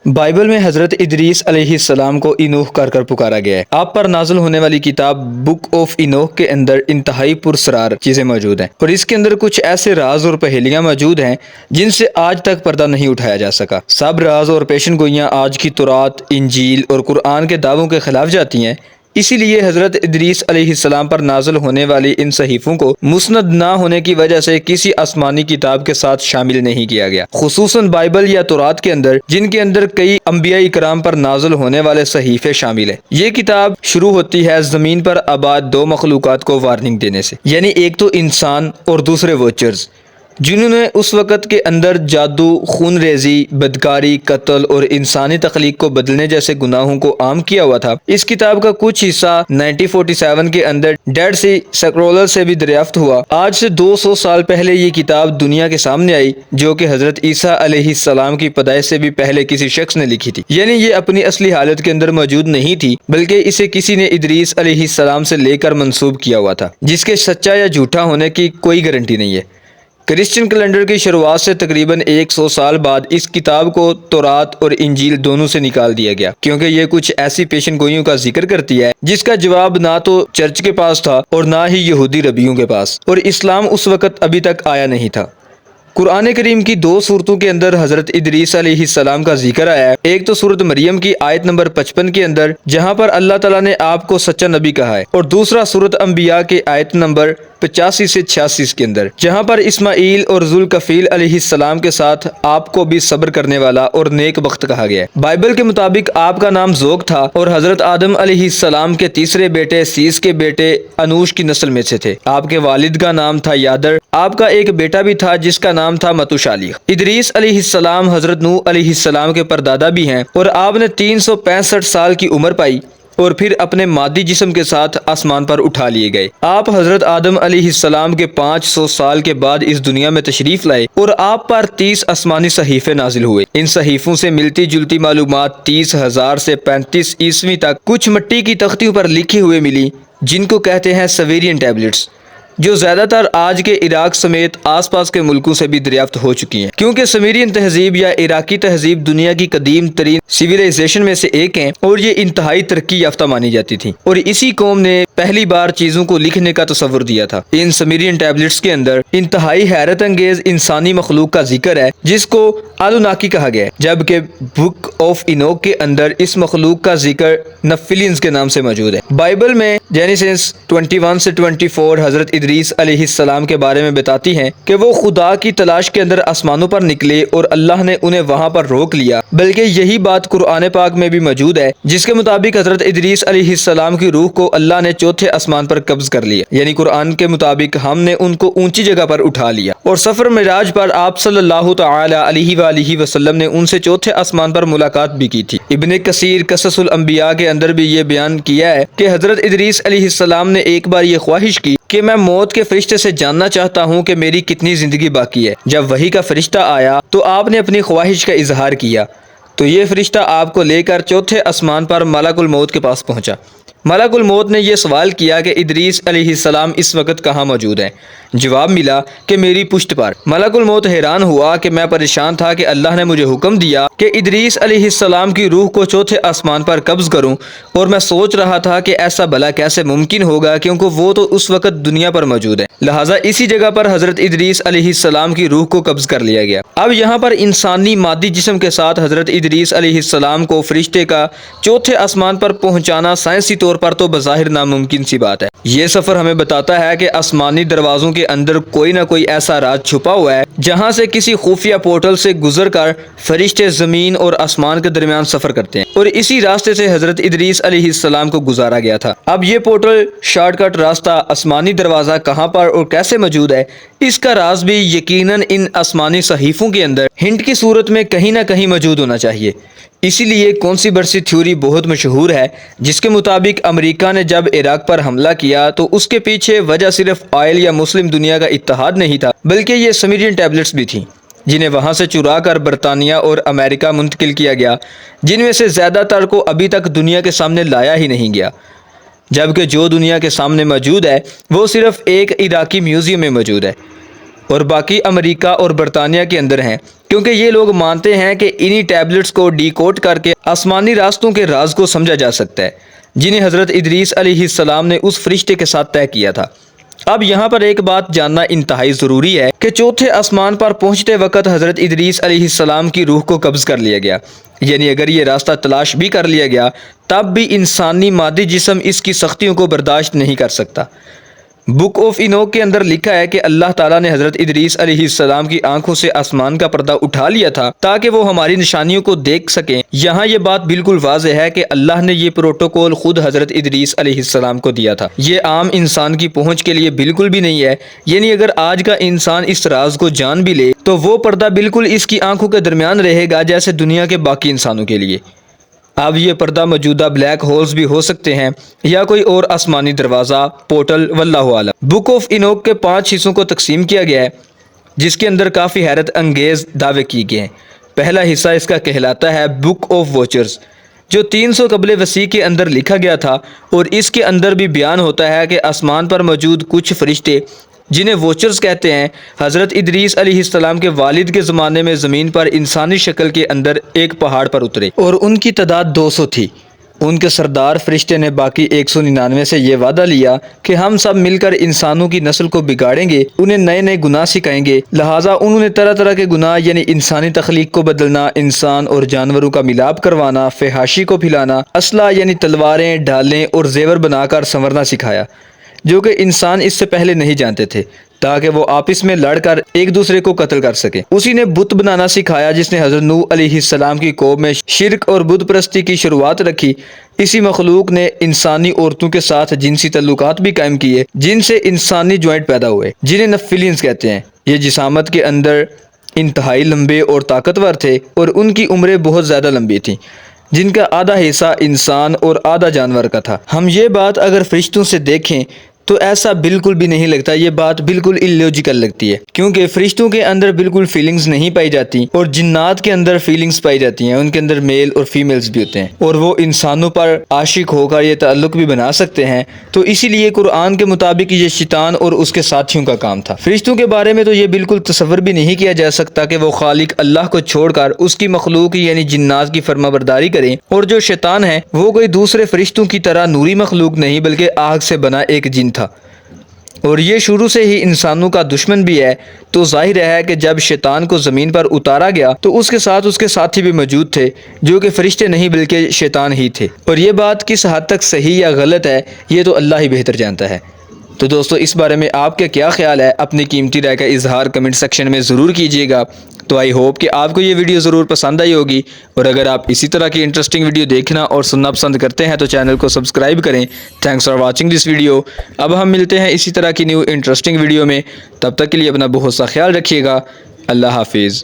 Bible میں حضرت ادریس علیہ السلام کو اینوخ کر پکارا گیا ہے۔ آپ پر نازل ہونے والی کتاب بک آف اینوخ کے اندر انتہائی پرسرار چیزیں موجود ہیں، اور اس کے اندر کچھ ایسے راز اور پہیلیاں موجود ہیں جن سے آج تک پردہ نہیں اٹھایا جا سکا۔ سب راز اور پیشن گوئیاں آج کی تورات، انجیل اور قرآن کے دعووں کے خلاف جاتی ہیں۔ اسی لیے حضرت ادریس علیہ السلام پر نازل ہونے والی ان صحیفوں کو مسند نہ ہونے کی وجہ سے کسی آسمانی کتاب کے ساتھ شامل نہیں کیا گیا، خصوصاً بائبل یا تورات کے اندر، جن کے اندر کئی انبیاء اکرام پر نازل ہونے والے صحیفے شامل ہیں۔ یہ کتاب شروع ہوتی ہے زمین پر آباد دو مخلوقات کو وارننگ دینے سے، یعنی ایک تو انسان اور دوسرے ووچرز، جنہوں نے اس وقت کے اندر جادو، خون ریزی، بدکاری، قتل اور انسانی تخلیق کو بدلنے جیسے گناہوں کو عام کیا ہوا تھا۔ اس کتاب کا کچھ حصہ 1947 کے اندر ڈیڈ سی سکرولر سے بھی دریافت ہوا۔ آج سے 200 سال پہلے یہ کتاب دنیا کے سامنے آئی، جو کہ حضرت عیسیٰ علیہ السلام کی پیدائش سے بھی پہلے کسی شخص نے لکھی تھی، یعنی یہ اپنی اصلی حالت کے اندر موجود نہیں تھی، بلکہ اسے کسی نے ادریس علیہ السلام سے لے کر منسوب کیا ہوا تھا، جس کے سچا یا جھوٹا ہونے کی کوئی گارنٹی نہیں ہے۔ کرسچن کیلنڈر کی شروعات سے تقریباً 100 سال بعد اس کتاب کو تورات اور انجیل دونوں سے نکال دیا گیا، کیونکہ یہ کچھ ایسی پیشن گوئیوں کا ذکر کرتی ہے جس کا جواب نہ تو چرچ کے پاس تھا اور نہ ہی یہودی ربیوں کے پاس، اور اسلام اس وقت ابھی تک آیا نہیں تھا۔ قرآن کریم کی 2 صورتوں کے اندر حضرت ادریس علیہ السلام کا ذکر آیا ہے۔ ایک تو سورت مریم کی آیت نمبر 55 کے اندر، جہاں پر اللہ تعالیٰ نے آپ کو سچا نبی کہا ہے، اور دوسرا سورت انبیاء کے آیت نمبر 85 سے 86 کے اندر، جہاں پر اسماعیل اور ذوالکفیل علیہ السلام کے ساتھ آپ کو بھی صبر کرنے والا اور نیک بخت کہا گیا ہے۔ بائبل کے مطابق آپ کا نام زوگ تھا، اور حضرت آدم علیہ السلام کے تیسرے بیٹے سیس کے بیٹے انوش کی نسل میں سے تھے۔ آپ کے والد کا نام تھا یادر۔ آپ کا ایک بیٹا بھی تھا جس کا نام تھا متوشالیخ۔ ادریس علیہ السلام حضرت نوح علیہ السلام کے پردادا بھی ہیں، اور آپ نے 365 سال کی عمر پائی اور پھر اپنے مادی جسم کے ساتھ آسمان پر اٹھا لیے گئے۔ آپ حضرت آدم علیہ السلام کے 500 سال کے بعد اس دنیا میں تشریف لائے، اور آپ پر 30 آسمانی صحیفے نازل ہوئے۔ ان صحیفوں سے ملتی جلتی معلومات 30,000 سے 35 عیسوی تک کچھ مٹی کی تختیوں پر لکھی ہوئے ملی، جن کو کہتے ہیں سویرین ٹیبلٹس، جو زیادہ تر آج کے عراق سمیت آس پاس کے ملکوں سے بھی دریافت ہو چکی ہیں، کیونکہ سمیرین تہذیب یا عراقی تہذیب دنیا کی قدیم ترین سویلائزیشن میں سے ایک ہیں، اور یہ انتہائی ترقی یافتہ مانی جاتی تھی، اور اسی قوم نے پہلی بار چیزوں کو لکھنے کا تصور دیا تھا۔ ان سمیرین ٹیبلٹس کے اندر انتہائی حیرت انگیز انسانی مخلوق کا ذکر ہے، جس کو الوناکی کہا گیا ہے، جبکہ بک آف اینوک کے اندر اس مخلوق کا ذکر نفلینز کے نام سے موجود ہے۔ بائبل میں جینیسس 21 سے 24 حضرت ادریس علیہ السلام کے بارے میں بتاتی ہیں کہ وہ خدا کی تلاش کے اندر آسمانوں پر نکلے اور اللہ نے انہیں وہاں پر روک لیا، بلکہ یہی بات قرآن پاک میں بھی موجود ہے، جس کے مطابق حضرت ادریس علیہ السلام کی روح کو اللہ نے چوتھے آسمان پر قبض کر لیا، یعنی قرآن کے مطابق ہم نے ان کو اونچی جگہ پر اٹھا لیا، اور سفر معراج پر آپ صلی اللہ تعالی علیہ وآلہ وسلم نے ان سے چوتھے آسمان پر ملاقات بھی کی تھی۔ ابن کثیر قصص الانبیاء کے اندر بھی یہ بیان کیا ہے کہ حضرت ادریس علیہ السلام نے ایک بار یہ خواہش کی کہ میں موت کے فرشتے سے جاننا چاہتا ہوں کہ میری کتنی زندگی باقی ہے۔ جب وحی کا فرشتہ آیا تو آپ نے اپنی خواہش کا اظہار کیا، تو یہ فرشتہ آپ کو لے کر چوتھے آسمان پر ملک الموت کے پاس پہنچا۔ ملک الموت نے یہ سوال کیا کہ ادریس علیہ السلام اس وقت کہاں موجود ہیں؟ جواب ملا کہ میری پشت پر۔ ملک الموت حیران ہوا کہ میں پریشان تھا کہ اللہ نے مجھے حکم دیا کہ ادریس علیہ السلام کی روح کو چوتھے آسمان پر قبض کروں، اور میں سوچ رہا تھا کہ ایسا بھلا کیسے ممکن ہوگا، کیونکہ وہ تو اس وقت دنیا پر موجود ہے۔ لہٰذا اسی جگہ پر حضرت ادریس علیہ السلام کی روح کو قبض کر لیا گیا۔ اب یہاں پر انسانی مادی جسم کے ساتھ حضرت ادریس علیہ السلام کو فرشتے کا چوتھے آسمان پر پہنچانا سائنسی طور پر تو بظاہر ناممکن سی بات ہے۔ یہ سفر ہمیں بتاتا ہے کہ آسمانی دروازوں کے اندر کوئی نہ کوئی ایسا راز چھپا ہوا ہے، جہاں سے کسی خفیہ پورٹل سے گزر کر فرشتے زمین اور آسمان کے درمیان سفر کرتے ہیں، اور اسی راستے سے حضرت ادریس علیہ السلام کو گزارا گیا تھا۔ اب یہ پورٹل، شارٹ کٹ راستہ، آسمانی دروازہ کہاں پر اور کیسے موجود ہے، اس کا راز بھی یقیناً ان آسمانی صحیفوں کے اندر ہنٹ کی صورت میں کہیں نہ کہیں موجود ہونا چاہیے۔ اسی لیے کانسپریسی تھیوری بہت مشہور ہے، جس کے مطابق امریکہ نے جب عراق پر حملہ کیا تو اس کے پیچھے وجہ صرف آئل یا مسلم دنیا کا اتحاد نہیں تھا، بلکہ یہ سمیرین ٹیبلٹس بھی تھیں، جنہیں وہاں سے چرا کر برطانیہ اور امریکہ منتقل کیا گیا، جن میں سے زیادہ تر کو ابھی تک دنیا کے سامنے لایا ہی نہیں گیا، جبکہ جو دنیا کے سامنے موجود ہے وہ صرف ایک عراقی میوزیم میں موجود ہے۔ اور باقی امریکہ اور برطانیہ کے اندر ہیں، کیونکہ یہ لوگ مانتے ہیں کہ انہی ٹیبلٹس کو ڈی کوڈ کر کے آسمانی راستوں کے راز کو سمجھا جا سکتا ہے، جنہیں حضرت ادریس علیہ السلام نے اس فرشتے کے ساتھ طے کیا تھا۔ اب یہاں پر ایک بات جاننا انتہائی ضروری ہے کہ چوتھے آسمان پر پہنچتے وقت حضرت ادریس علیہ السلام کی روح کو قبض کر لیا گیا، یعنی اگر یہ راستہ تلاش بھی کر لیا گیا تب بھی انسانی مادی جسم اس کی سختیوں کو برداشت نہیں کر سکتا۔ بک آف اینوک کے اندر لکھا ہے کہ اللہ تعالیٰ نے حضرت ادریس علیہ السلام کی آنکھوں سے آسمان کا پردہ اٹھا لیا تھا تاکہ وہ ہماری نشانیوں کو دیکھ سکیں۔ یہاں یہ بات بالکل واضح ہے کہ اللہ نے یہ پروٹوکول خود حضرت ادریس علیہ السلام کو دیا تھا، یہ عام انسان کی پہنچ کے لیے بالکل بھی نہیں ہے۔ یعنی اگر آج کا انسان اس راز کو جان بھی لے تو وہ پردہ بالکل اس کی آنکھوں کے درمیان رہے گا جیسے دنیا کے باقی انسانوں کے لیے۔ اب یہ پردہ موجودہ بلیک ہولز بھی ہو سکتے ہیں یا کوئی اور آسمانی دروازہ، پورٹل، واللہ اعلم۔ بک آف اینوک کے 5 حصوں کو تقسیم کیا گیا ہے جس کے اندر کافی حیرت انگیز دعوے کیے گئے ہیں۔ پہلا حصہ اس کا کہلاتا ہے بک آف واچرز، جو 300 قبل وسیع کے اندر لکھا گیا تھا، اور اس کے اندر بھی بیان ہوتا ہے کہ آسمان پر موجود کچھ فرشتے جنہیں ووچرز کہتے ہیں، حضرت ادریس علیہ السلام کے والد کے زمانے میں زمین پر انسانی شکل کے اندر ایک پہاڑ پر اترے اور ان کی تعداد 200 تھی۔ ان کے سردار فرشتے نے باقی 199 سے یہ وعدہ لیا کہ ہم سب مل کر انسانوں کی نسل کو بگاڑیں گے، انہیں نئے نئے گناہ سکھائیں گے۔ لہٰذا انہوں نے طرح طرح کے گناہ یعنی انسانی تخلیق کو بدلنا، انسان اور جانوروں کا ملاپ کروانا، فحاشی کو پھیلانا، اسلحہ یعنی تلواریں، ڈھالیں اور زیور بنا کر سنورنا سکھایا، جو کہ انسان اس سے پہلے نہیں جانتے تھے، تاکہ وہ آپس میں لڑ کر ایک دوسرے کو قتل کر سکیں۔ اسی نے بت بنانا سکھایا جس نے حضرت نوح علیہ السلام کی قوم میں شرک اور بت پرستی کی شروعات رکھی۔ اسی مخلوق نے انسانی عورتوں کے ساتھ جنسی تعلقات بھی قائم کیے جن سے انسانی جوائنٹ پیدا ہوئے، جنہیں نفیلینز کہتے ہیں۔ یہ جسامت کے اندر انتہائی لمبے اور طاقتور تھے اور ان کی عمریں بہت زیادہ لمبی تھیں، جن کا آدھا حصہ انسان اور آدھا جانور کا تھا۔ ہم یہ بات اگر فرشتوں سے دیکھیں تو ایسا بالکل بھی نہیں لگتا، یہ بات بالکل الوجیکل لگتی ہے، کیونکہ فرشتوں کے اندر بالکل فیلنگز نہیں پائی جاتی، اور جنات کے اندر فیلنگز پائی جاتی ہیں، ان کے اندر میل اور فیمیلز بھی ہوتے ہیں، اور وہ انسانوں پر عاشق ہو کر یہ تعلق بھی بنا سکتے ہیں۔ تو اسی لیے قرآن کے مطابق یہ شیطان اور اس کے ساتھیوں کا کام تھا۔ فرشتوں کے بارے میں تو یہ بالکل تصور بھی نہیں کیا جا سکتا کہ وہ خالق اللہ کو چھوڑ کر اس کی مخلوق یعنی جنات کی فرما برداری کریں، اور جو شیطان ہے وہ کوئی دوسرے فرشتوں کی طرح نوری مخلوق نہیں بلکہ آگ سے بنا ایک جن تھا، اور یہ شروع سے ہی انسانوں کا دشمن بھی ہے۔ تو ظاہر ہے کہ جب شیطان کو زمین پر اتارا گیا تو اس کے ساتھ اس کے ساتھی بھی موجود تھے جو کہ فرشتے نہیں بلکہ شیطان ہی تھے، اور یہ بات کس حد تک صحیح یا غلط ہے یہ تو اللہ ہی بہتر جانتا ہے۔ تو دوستو اس بارے میں آپ کا کیا خیال ہے؟ اپنی قیمتی رائے کا اظہار کمنٹ سیکشن میں ضرور کیجیے گا۔ تو آئی ہوپ کہ آپ کو یہ ویڈیو ضرور پسند آئی ہوگی، اور اگر آپ اسی طرح کی انٹرسٹنگ ویڈیو دیکھنا اور سننا پسند کرتے ہیں تو چینل کو سبسکرائب کریں۔ Thanks for watching this video. اب ہم ملتے ہیں اسی طرح کی نیو انٹرسٹنگ ویڈیو میں، تب تک کے لیے اپنا بہت سا خیال رکھیے گا۔ اللہ حافظ۔